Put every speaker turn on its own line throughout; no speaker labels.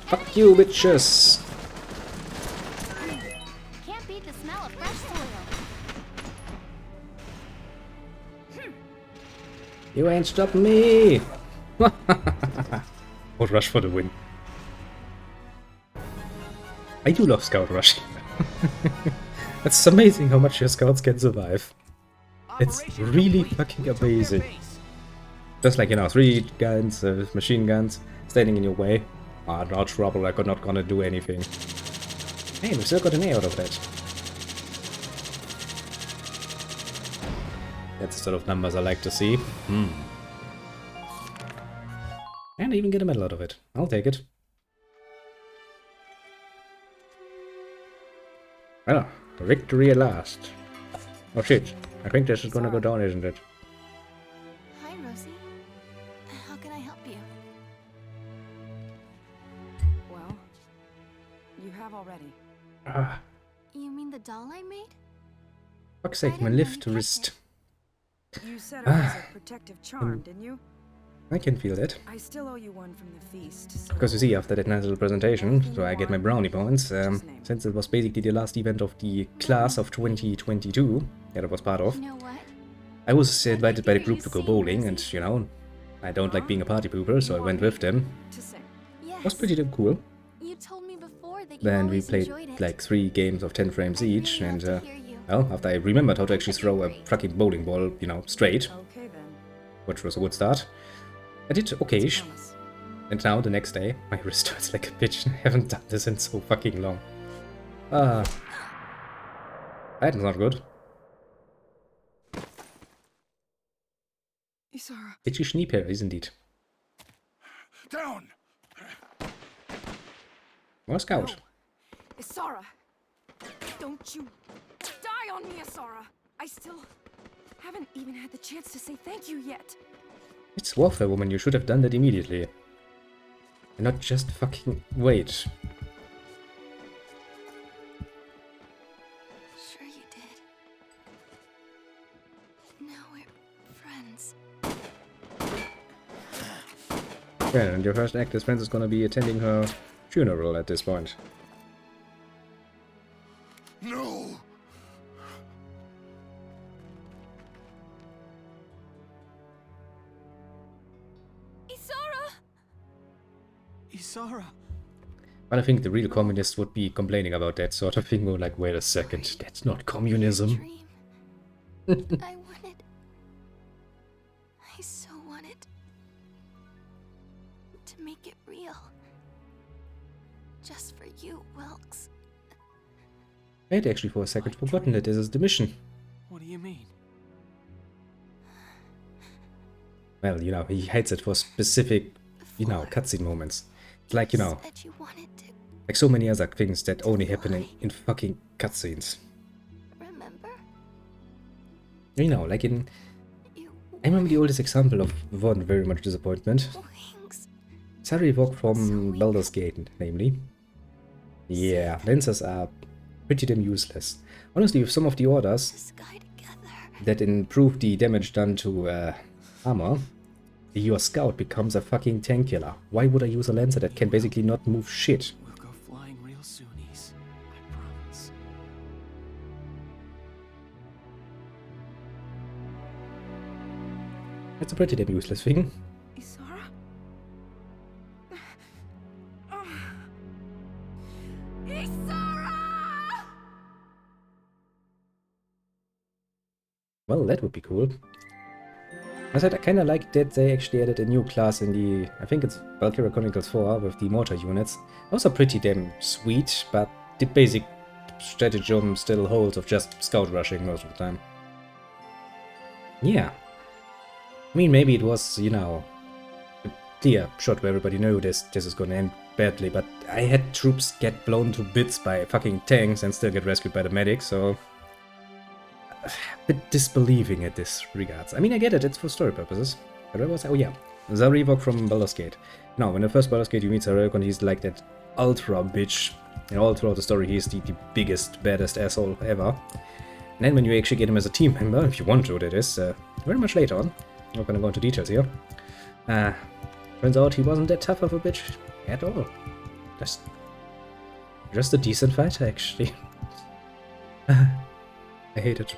Fuck you, bitches!
Can't beat the smell of fresh soil.
You ain't stopping me! Scout Rush for the win. I do love Scout Rush. It's amazing how much your scouts can survive. It's really fucking amazing. Just like, you know, 3 guns, machine guns, standing in your way. Ah, no trouble, I'm not gonna do anything. Hey, we still got an A out of that. That's the sort of numbers I like to see. And even get a medal out of it. I'll take it. Well, victory at last. Oh shit, I think this is gonna go down, isn't it?
Hi, Rosie. How can I help you?
Well, you have already.
Ah,
You mean the doll I made?
fuck's sake, my lift wrist.
You said it was a protective charm, didn't you?
I can feel that.
I still owe you one from the feast. So
Because you see, after that nice little presentation, so I get my brownie points, since it was basically the last event of the class of 2022 that I was part of.
You know what?
I was invited by the group to go bowling, and, you know, I don't like being a party pooper, so I went with them.
to sing.
Yes.
It was pretty damn cool.
You told me before that you
Then we
always
played
enjoyed it.
like 3 games of 10 frames
I'd
each,
really
and,
love to hear you.
well, after I remembered how to actually throw a fucking bowling ball, you know, straight,
Okay then.
which was a good start, I did okay-ish.
Promise.
And now, the next day, my wrist hurts like a bitch. I haven't done this in so fucking long. Ah. That is not good.
Isara.
Itchy Schneeper is indeed.
Down!
More Scout.
Isara! Don't you die on me, Isara! I still haven't even had the chance to say thank you yet.
It's Warfare Woman, you should have done that immediately. And not just fucking wait.
Sure you did. Now we're friends.
Yeah, and your first act as friends is gonna be attending her funeral at this point.
No!
Isara!
Isara!
But I think the real communists would be complaining about that sort of thing, or like, wait a second, that's not communism.
Dream. I wanted. I so wanted to make it real. Just for you, Wilkes.
I had actually for a second forgotten that this is the mission.
What do you mean?
Well, you know, he hides it for specific, you know, cutscene moments. It's like, you know,
Said you wanted to.
like so many other things that only happen in fucking cutscenes.
Remember?
You know, like in...
You
I remember the oldest example of one very much disappointment.
wings.
Salary walk from Baldur's Gate, namely. Yeah, lancers are pretty damn useless. Honestly, with some of the
The
orders
sky together.
that improve the damage done to armor, your scout becomes a fucking tank killer. Why would I use a lancer that can basically not move shit?
We'll go flying real soonies. I promise.
That's a pretty damn useless thing.
Isara? Isara!
Well, that would be cool. I said I kinda like that they actually added a new class in the... I think it's Valkyria Chronicles 4 with the mortar units. Those are pretty damn sweet, but the basic stratagem still holds of just scout rushing most of the time. Yeah. I mean, maybe it was, you know, a clear shot where everybody knew this is gonna end badly, but I had troops get blown to bits by fucking tanks and still get rescued by the medics, so... a bit disbelieving at this regards. I mean, I get it, it's for story purposes. But I was, oh yeah, Zarevok from Baldur's Gate. Now, in the first Baldur's Gate you meet Zarevok and he's like that ultra bitch. And all throughout the story he's the biggest, baddest asshole ever. And then when you actually get him as a team member, if you want to, that is, very much later on. Not gonna go into details here. Turns out he wasn't that tough of a bitch at all. Just a decent fighter, actually. I hate it.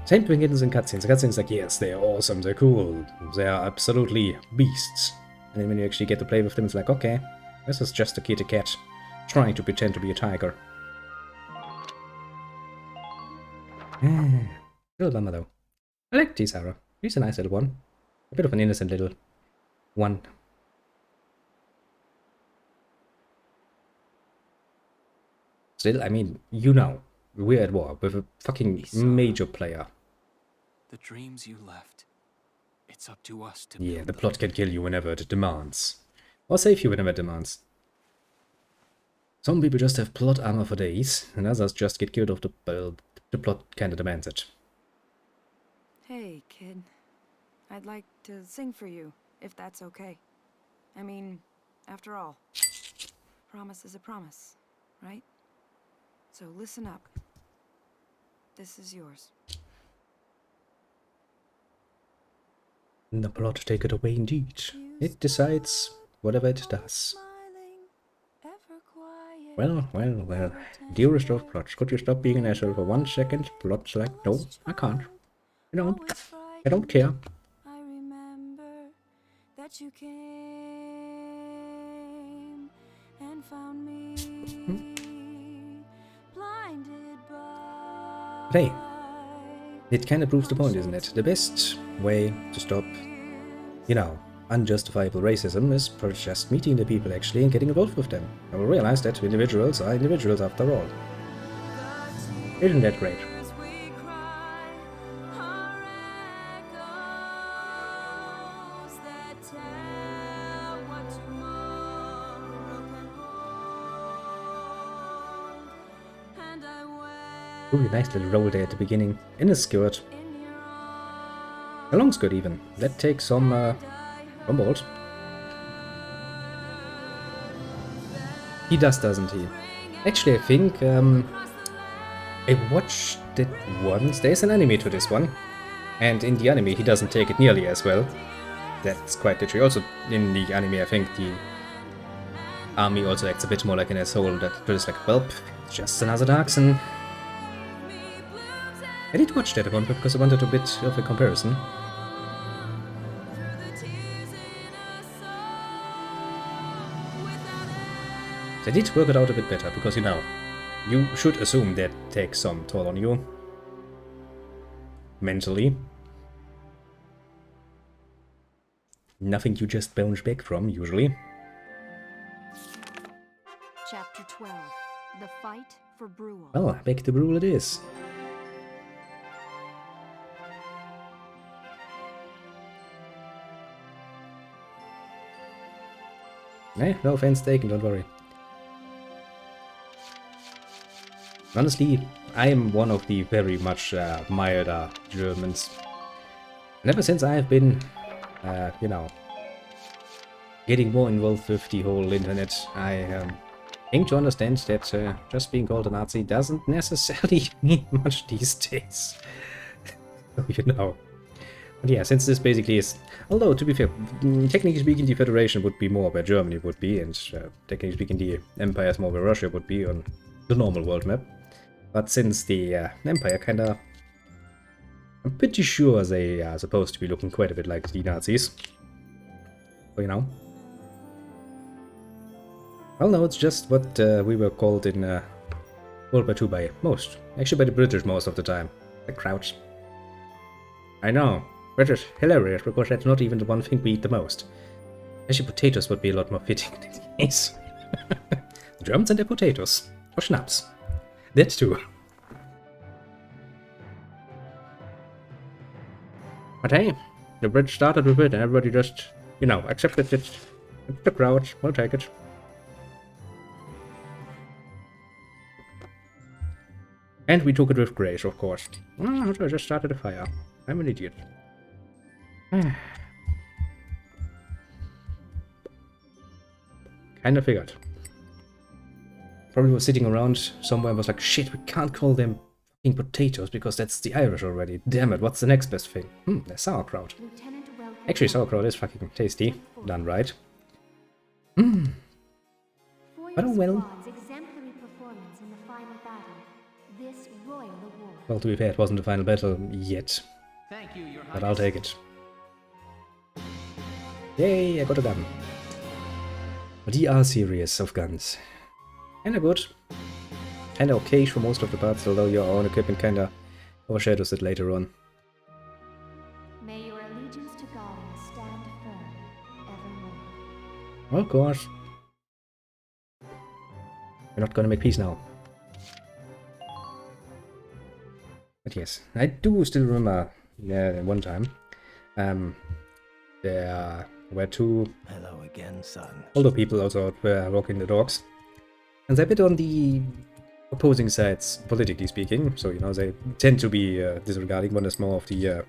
Same thing in cutscenes. The cutscenes like, yes, they're awesome, they're cool, they are absolutely beasts. And then when you actually get to play with them, it's like, okay, this is just a kitty cat trying to pretend to be a tiger. Little bummer though. I like T-Sara. She's a nice little one. A bit of an innocent little one. Still, I mean, you know, we're at war with a fucking major player.
The dreams you left. It's up to us to
Yeah,
build
the
them.
plot can kill you whenever it demands. Or save you whenever it demands. Some people just have plot armor for days, and others just get killed off the plot kinda demands it.
Hey, kid. I'd like to sing for you, if that's okay. I mean, after all, promise is a promise, right? So listen up. This is yours.
The plot take it away indeed. It decides whatever it does. Well, well, well. Dearest of plots, could you stop being an asshole for 1 second? Plot's like, no, I can't. I don't care.
I remember that you came and found me blinded by.
Hey, it kinda proves the point, isn't it? The best way to stop, you know, unjustifiable racism is for just meeting the people actually and getting involved with them. I will realize that individuals are individuals after all. Isn't that great? Ooh, nice little roll there at the beginning. In a skirt. A long skirt even. That takes some balls. He does, doesn't he? Actually, I think I watched it once. There's an anime to this one. And in the anime, he doesn't take it nearly as well. That's quite literally. Also, in the anime, I think the army also acts a bit more like an asshole. That is like, well, it's just another Darkson. I did watch that one because I wanted a bit of a comparison. They did work it out a bit better because, you know, you should assume that takes some toll on you. Mentally. Nothing you just bounce back from, usually.
Chapter 12. The Fight for Brule.
Well, back to Brule it is. No offense taken, don't worry. Honestly, I am one of the very much milder Germans. And ever since I have been, you know, getting more involved with the whole internet, I came to understand that just being called a Nazi doesn't necessarily mean much these days. You know. But yeah, since this basically is... Although, to be fair, technically speaking, the Federation would be more where Germany would be, and technically speaking, the Empire is more where Russia would be on the normal world map. But since the Empire kinda... I'm pretty sure they are supposed to be looking quite a bit like the Nazis. So, you know. Well, no, it's just what we were called in World War II by most. Actually, by the British most of the time. The Krauts. I know. British, hilarious, because that's not even the one thing we eat the most. Actually, potatoes would be a lot more fitting in this case. The Germans and their potatoes. Or schnapps. That too. But hey, the Brits started with it and everybody just, you know, accepted it. It's the crowd, we'll take it. And we took it with grace, of course. Oh, so I just started a fire. I'm an idiot. Kinda figured. Probably was sitting around somewhere and was like, shit, we can't call them fucking potatoes because that's the Irish already. Damn it, what's the next best thing? There's sauerkraut. Actually, sauerkraut is fucking tasty. Done right. But oh well.
Squad's exemplary performance in the final battle, this royal award.
Well, to be fair, it wasn't the final battle yet,
Thank you, Your
but I'll
Highness.
take it. Yay, I got a gun. The R series of guns. Kinda good. Kinda okay for most of the parts, although your own equipment kinda overshadows it later on.
May your allegiance to Galia stand firm evermore.
Of course. We're not gonna make peace now. But yes, I do still remember one time there were two
Hello again, son.
older people also out were walking the dogs. And they're a bit on the opposing sides, politically speaking. So, you know, they tend to be disregarding. One is more of the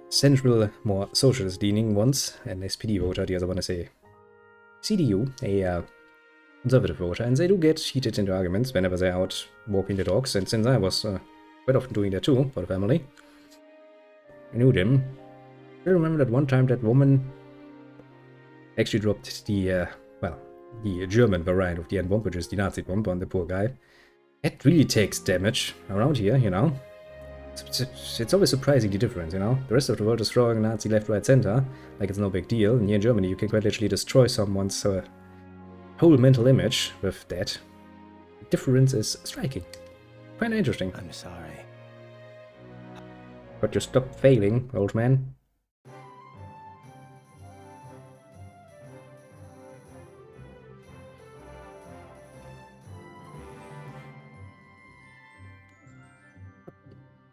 central, more socialist-leaning ones, an SPD voter. The other one is a CDU, a conservative voter. And they do get heated into arguments whenever they're out walking the dogs. And since I was quite often doing that too, for the family, I knew them. I remember that one time that woman actually dropped the, the German variant of the N-bomb, which is the Nazi bomb, on the poor guy. It really takes damage around here, you know. It's always surprising, the difference, you know. The rest of the world is throwing Nazi left, right, center, like it's no big deal. And here in Germany, you can quite literally destroy someone's whole mental image with that. The difference is striking. Quite interesting.
I'm sorry.
But you stop failing, old man.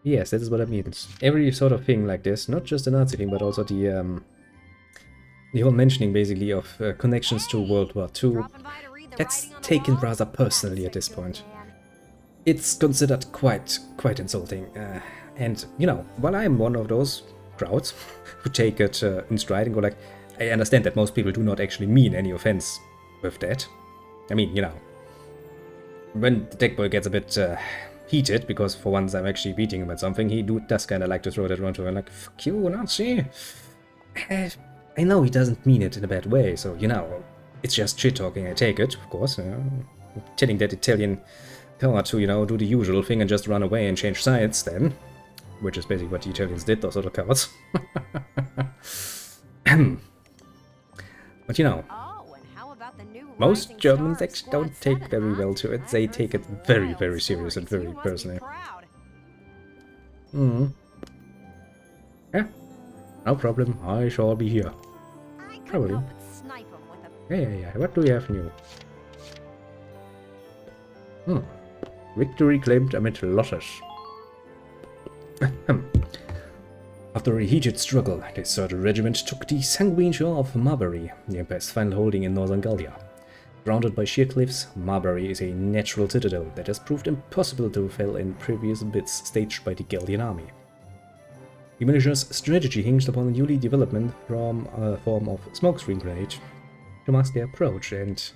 Yes, that is what it means. Every sort of thing like this, not just the Nazi thing, but also the whole mentioning basically of connections to World War II, that's taken rather personally at this point. It's considered quite insulting. And, you know, while I'm one of those crowds who take it in stride and go like, I understand that most people do not actually mean any offense with that. I mean, you know, when the tech boy gets a bit heated, because for once I'm actually beating him at something, he does kind of like to throw that around to him like, fuck you, Nazi. I know he doesn't mean it in a bad way, so, you know, it's just shit-talking, I take it, of course. Telling that Italian coward to, you know, do the usual thing and just run away and change sides then. Which is basically what the Italians did, those little cowards. But, you know, most Germans actually don't take very well to it. They take it very, very serious and very personally. Yeah, no problem. I shall be here. Probably. Yeah. What do we have new? Victory claimed amid losses. After a heated struggle, the 3rd Regiment took the sanguine shore of Marbury, the Empire's final holding in northern Gallia. Surrounded by sheer cliffs, Marbury is a natural citadel that has proved impossible to repel in previous bids staged by the Gallian army. The militia's strategy hinged upon a newly development from a form of smokescreen grenade to mask their approach and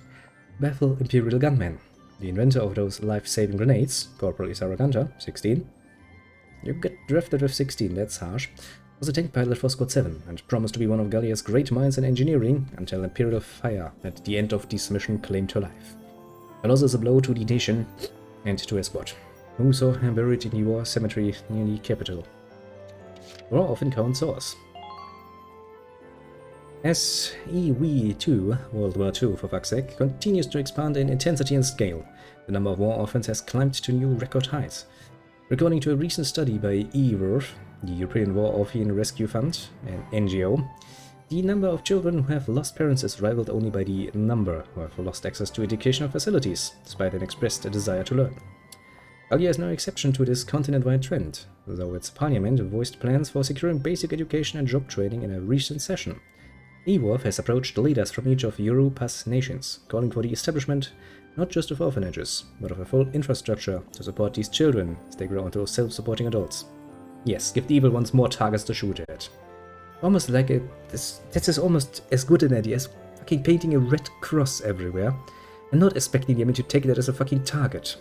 baffle Imperial gunmen. The inventor of those life-saving grenades, Corporal Isaraganta, 16, you get drafted with 16, that's harsh, was a tank pilot for Squad 7 and promised to be one of Gallia's great minds in engineering until Imperial fire at the end of this mission claimed her life. A loss is a blow to the nation and to her squad, who saw her buried in the war cemetery near the capital. War often counts source. As EW2, World War II for fuck's sake, continues to expand in intensity and scale, the number of war orphans has climbed to new record heights. According to a recent study by EWORF, the European War Orphan Rescue Fund, an NGO, the number of children who have lost parents is rivaled only by the number who have lost access to educational facilities, despite an expressed desire to learn. Gallia is no exception to this continent-wide trend, though its parliament voiced plans for securing basic education and job training in a recent session. EWORF has approached leaders from each of Europass nations, calling for the establishment not just of orphanages, but of a full infrastructure to support these children as they grow into self-supporting adults. Yes, give the evil ones more targets to shoot at. Almost like this is almost as good an idea as fucking painting a red cross everywhere, and not expecting them to take that as a fucking target.